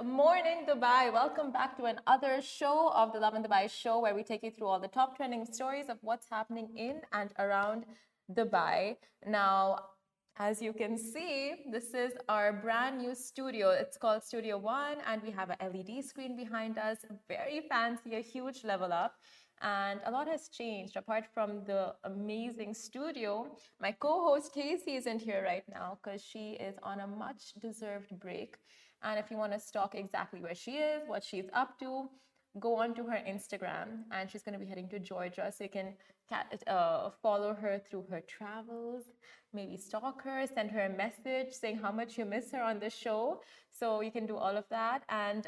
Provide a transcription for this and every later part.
morning, Dubai. Welcome back to another show of the Lovin Dubai show where we take you through all the top trending stories of what's happening in and around Dubai. Now, as you can see, this is our brand new studio. It's called Studio One, and we have an LED screen behind us. Very fancy, a huge level up. And a lot has changed. Apart from the amazing studio, my co-host Casey isn't here right now because she is on a much deserved break. And if you want to stalk exactly where she is, what she's up to, go on to her Instagram. And she's going to be heading to Georgia. So you can follow her through her travels, maybe stalk her, send her a message saying how much you miss her on the show. So you can do all of that. And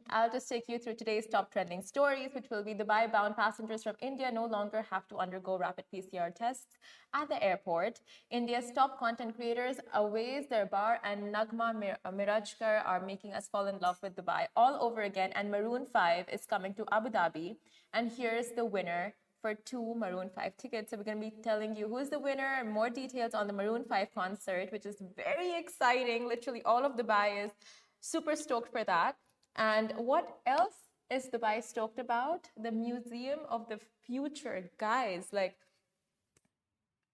I'll just take you through today's top trending stories, which will be Dubai-bound passengers from India no longer have to undergo rapid PCR tests at the airport. India's top content creators, Awez, Darbar, and Nagma Mirajkar are making us fall in love with Dubai all over again, and Maroon 5 is coming to Abu Dhabi. And here's the winner for 2 Maroon 5 tickets. So we're going to be telling you who's the winner and more details on the Maroon 5 concert, which is very exciting. Literally all of Dubai is super stoked for that. And what else is Dubai stoked about? The Museum of the Future. Guys, like,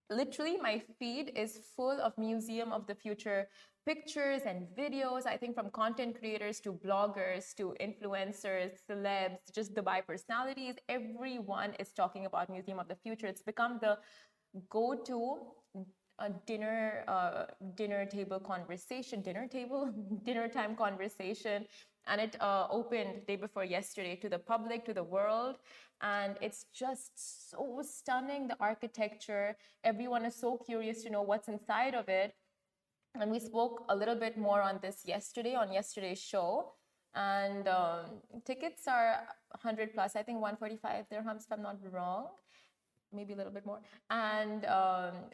literally my feed is full of Museum of the Future pictures and videos. I think from content creators to bloggers to influencers, celebs, just Dubai personalities, everyone is talking about Museum of the Future. It's become the go-to dinner table conversation, dinner time conversation. And it opened day before yesterday to the public, to the world. And it's just so stunning, the architecture. Everyone is so curious to know what's inside of it. And we spoke a little bit more on this yesterday, on yesterday's show. And tickets are 100 plus, I think 145 dirhams, if I'm not wrong. Maybe a little bit more. And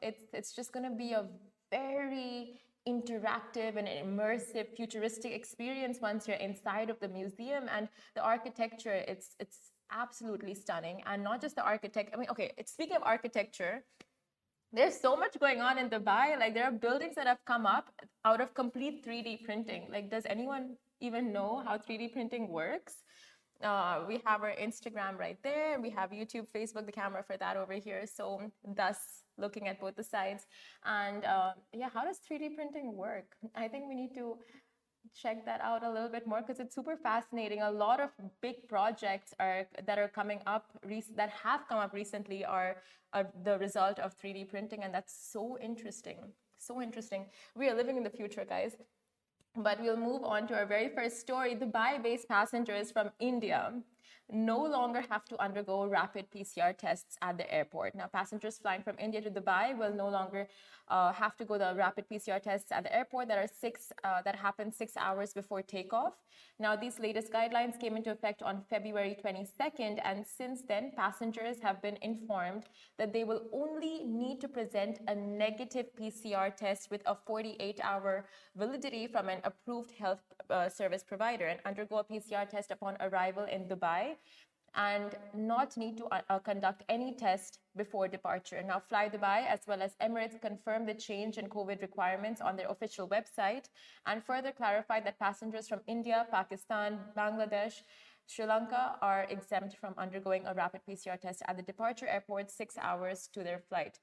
it's just going to be a very interactive and immersive futuristic experience once you're inside of the museum. And the architecture, it's absolutely stunning. And not just the architect, I mean, okay, speaking of architecture, there's so much going on in Dubai. Like, there are buildings that have come up out of complete 3D printing. Like, does anyone even know how 3D printing works? We have our Instagram right there. We have YouTube, Facebook, the camera for that over here. So thus looking at both the sides. And yeah, how does 3D printing work? I think we need to check that out a little bit more because it's super fascinating. A lot of big projects that are coming up, that have come up recently are the result of 3D printing. And that's so interesting. So interesting. We are living in the future, guys. But we'll move on to our very first story. Dubai-based passengers from India no longer have to undergo rapid PCR tests at the airport. Now, passengers flying from India to Dubai will no longer have to go the rapid PCR tests at the airport that happen 6 hours before takeoff. Now, these latest guidelines came into effect on February 22nd, and since then, passengers have been informed that they will only need to present a negative PCR test with a 48-hour validity from an approved health service provider and undergo a PCR test upon arrival in Dubai, and not need to conduct any test before departure. Now, Fly Dubai as well as Emirates confirmed the change in COVID requirements on their official website and further clarified that passengers from India, Pakistan, Bangladesh, Sri Lanka are exempt from undergoing a rapid PCR test at the departure airport 6 hours to their flight,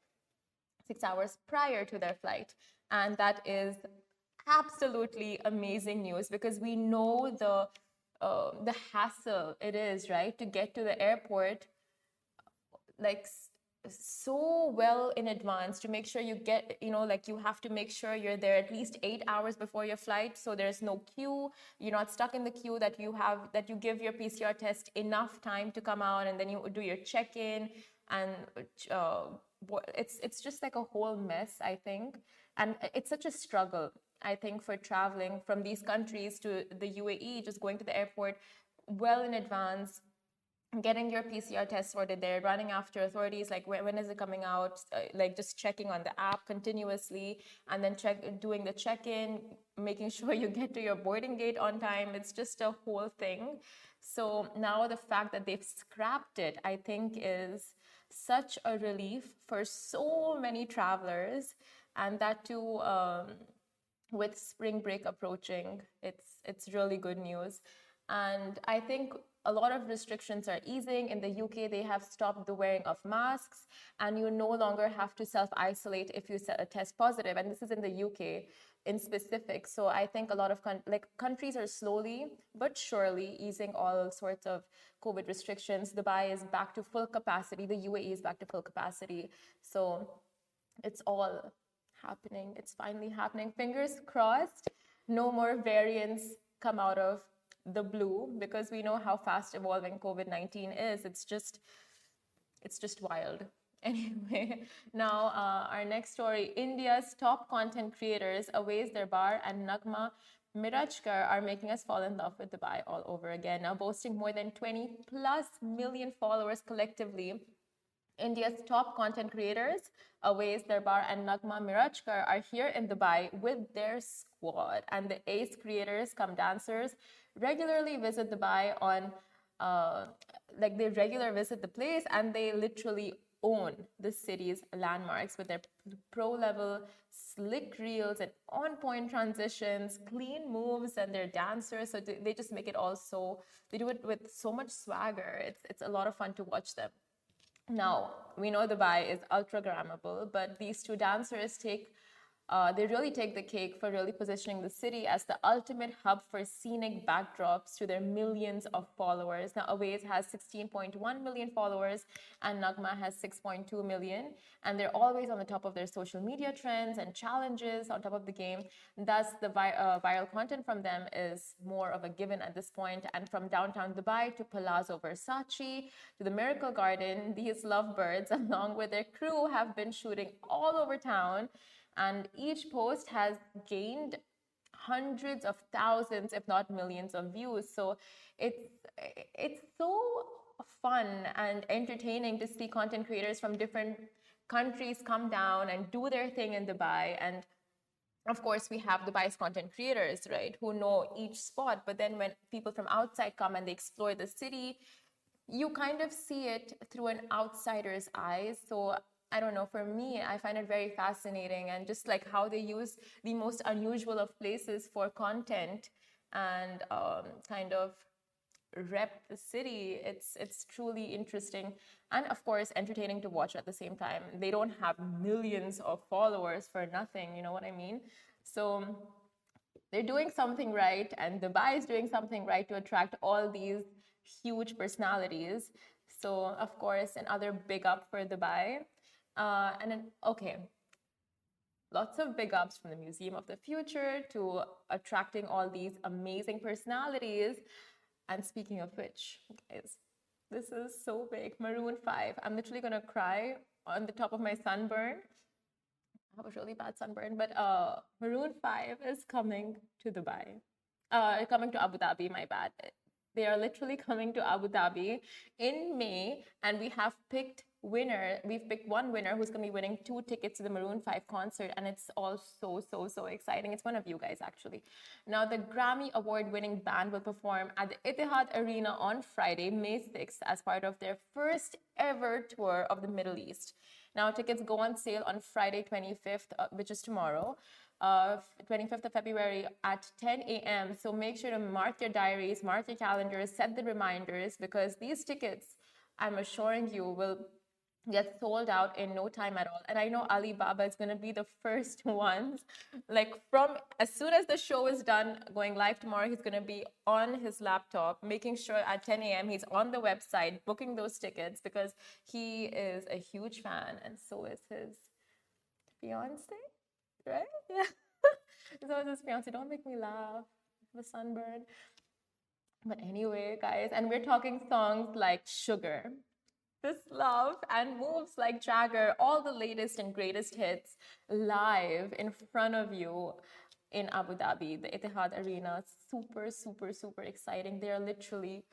6 hours prior to their flight. And that is absolutely amazing news because we know the hassle it is, right, to get to the airport like so well in advance to make sure you get, like you have to make sure you're there at least 8 hours before your flight, so there's no queue, you're not stuck in the queue, that you give your PCR test enough time to come out, and then you do your check-in, and it's just like a whole mess, I think. And it's such a struggle, I think, for traveling from these countries to the UAE, just going to the airport well in advance, getting your PCR test sorted there, running after authorities, like when is it coming out, like just checking on the app continuously, and then doing the check-in, making sure you get to your boarding gate on time. It's just a whole thing. So now the fact that they've scrapped it, I think, is such a relief for so many travelers. And that too, with spring break approaching, it's really good news. And I think a lot of restrictions are easing. In the UK, they have stopped the wearing of masks, and you no longer have to self-isolate if you test positive. And this is in the UK in specific. So I think a lot of countries are slowly but surely easing all sorts of COVID restrictions. Dubai is back to full capacity. The UAE is back to full capacity. So it's all happening. It's finally happening. Fingers crossed, no more variants come out of the blue, because we know how fast evolving COVID-19 is. It's just wild. Anyway, now our next story: India's top content creators, Awez, Darbar, and Nagma Mirajkar, are making us fall in love with Dubai all over again. Now boasting more than 20 plus million followers collectively, India's top content creators, Awez, Darbar, and Nagma Mirajkar, are here in Dubai with their squad. And the ace creators come dancers regularly visit Dubai on, they regularly visit the place, and they literally own the city's landmarks with their pro-level slick reels and on-point transitions, clean moves, and their dancers. So they just make it all so, they do it with so much swagger. It's a lot of fun to watch them. Now, we know Dubai is ultra-grammable, but these two dancers they really take the cake for really positioning the city as the ultimate hub for scenic backdrops to their millions of followers. Now, Awez has 16.1 million followers and Nagma has 6.2 million. And they're always on the top of their social media trends and challenges on top of the game. Thus, the viral content from them is more of a given at this point. And from downtown Dubai to Palazzo Versace to the Miracle Garden, these lovebirds, along with their crew, have been shooting all over town. And each post has gained hundreds of thousands, if not millions of views. So it's so fun and entertaining to see content creators from different countries come down and do their thing in Dubai. And of course, we have Dubai's content creators, right, who know each spot. But then when people from outside come and they explore the city, you kind of see it through an outsider's eyes. So I don't know, for me, I find it very fascinating, and just like how they use the most unusual of places for content and kind of rep the city. It's truly interesting and, of course, entertaining to watch at the same time. They don't have millions of followers for nothing, you know what I mean? So they're doing something right, and Dubai is doing something right to attract all these huge personalities. So, of course, another big up for Dubai. And then, okay, lots of big ups from the Museum of the Future to attracting all these amazing personalities. And speaking of which, guys, this is so big. Maroon 5. I'm literally going to cry on the top of my sunburn. I have a really bad sunburn, but Maroon 5 is coming to Dubai. Coming to Abu Dhabi, my bad. They are literally coming to Abu Dhabi in May, and we have picked we've picked one winner who's going to be winning 2 tickets to the Maroon 5 concert, and it's all so exciting. It's one of you guys, actually. Now, the Grammy Award-winning band will perform at the Etihad Arena on Friday, May 6th, as part of their first ever tour of the Middle East. Now, tickets go on sale on Friday, 25th, which is tomorrow, 25th of February at 10 a.m. So make sure to mark your diaries, mark your calendars, set the reminders, because these tickets, I'm assuring you, will get sold out in no time at all. And I know Alibaba is going to be the first ones. Like, from as soon as the show is done, going live tomorrow, he's going to be on his laptop, making sure at 10 a.m. he's on the website, booking those tickets, because he is a huge fan, and so is his fiance, right? Yeah. So is his fiance. Don't make me laugh. The sunburn. But anyway, guys, and we're talking songs like Sugar, This Love, and moves like Jagger, all the latest and greatest hits live in front of you in Abu Dhabi, the Etihad Arena. Super exciting. They are literally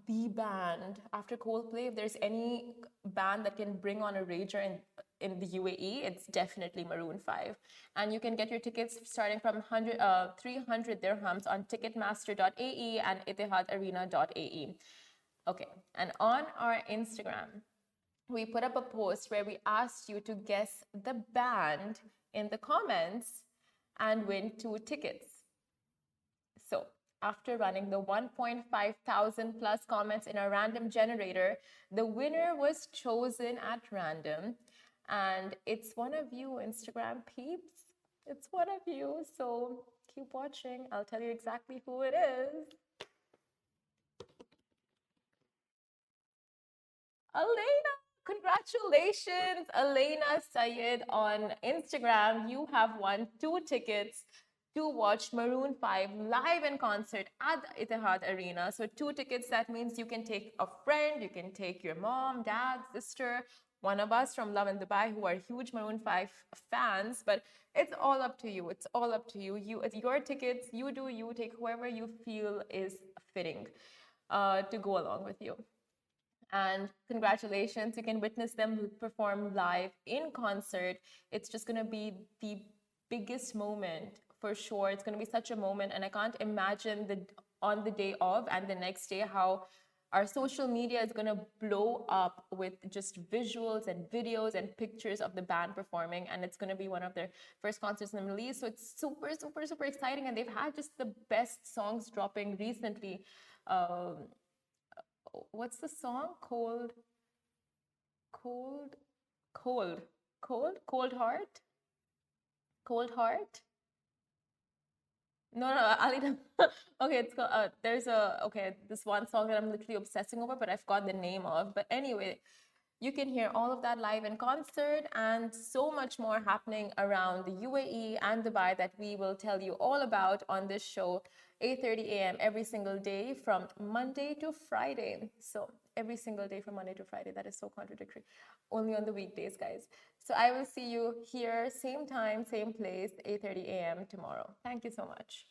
the band. After Coldplay, if there's any band that can bring on a rager in the UAE, it's definitely Maroon 5. And you can get your tickets starting from 300 dirhams on ticketmaster.ae and etihadarena.ae. Okay, and on our Instagram, we put up a post where we asked you to guess the band in the comments. and win 2 tickets. So after running the 1.5 thousand plus comments in a random generator, the winner was chosen at random. And it's one of you, Instagram peeps. It's one of you. So keep watching. I'll tell you exactly who it is. Elena, congratulations, Elena Sayed on Instagram. You have won 2 tickets to watch Maroon 5 live in concert at the Etihad Arena. So 2 tickets, that means you can take a friend, you can take your mom, dad, sister, one of us from Lovin Dubai who are huge Maroon 5 fans, but it's all up to you. It's all up to you. It's your tickets. You do you. Take whoever you feel is fitting to go along with you. And congratulations, you can witness them perform live in concert. It's just going to be the biggest moment for sure. It's going to be such a moment, and I can't imagine on the day of and the next day how our social media is going to blow up with just visuals and videos and pictures of the band performing. And it's going to be one of their first concerts in the Middle East. So it's super, super, super exciting. And they've had just the best songs dropping recently. What's the song? Cold Heart? Cold Heart? No, Ali. Okay, it's called, this one song that I'm literally obsessing over, but I forgot the name of. But anyway, you can hear all of that live in concert and so much more happening around the UAE and Dubai that we will tell you all about on this show, 8:30 a.m. every single day from Monday to Friday. So every single day from Monday to Friday. That is so contradictory. Only on the weekdays, guys. So I will see you here, same time, same place, 8:30 a.m. tomorrow. Thank you so much.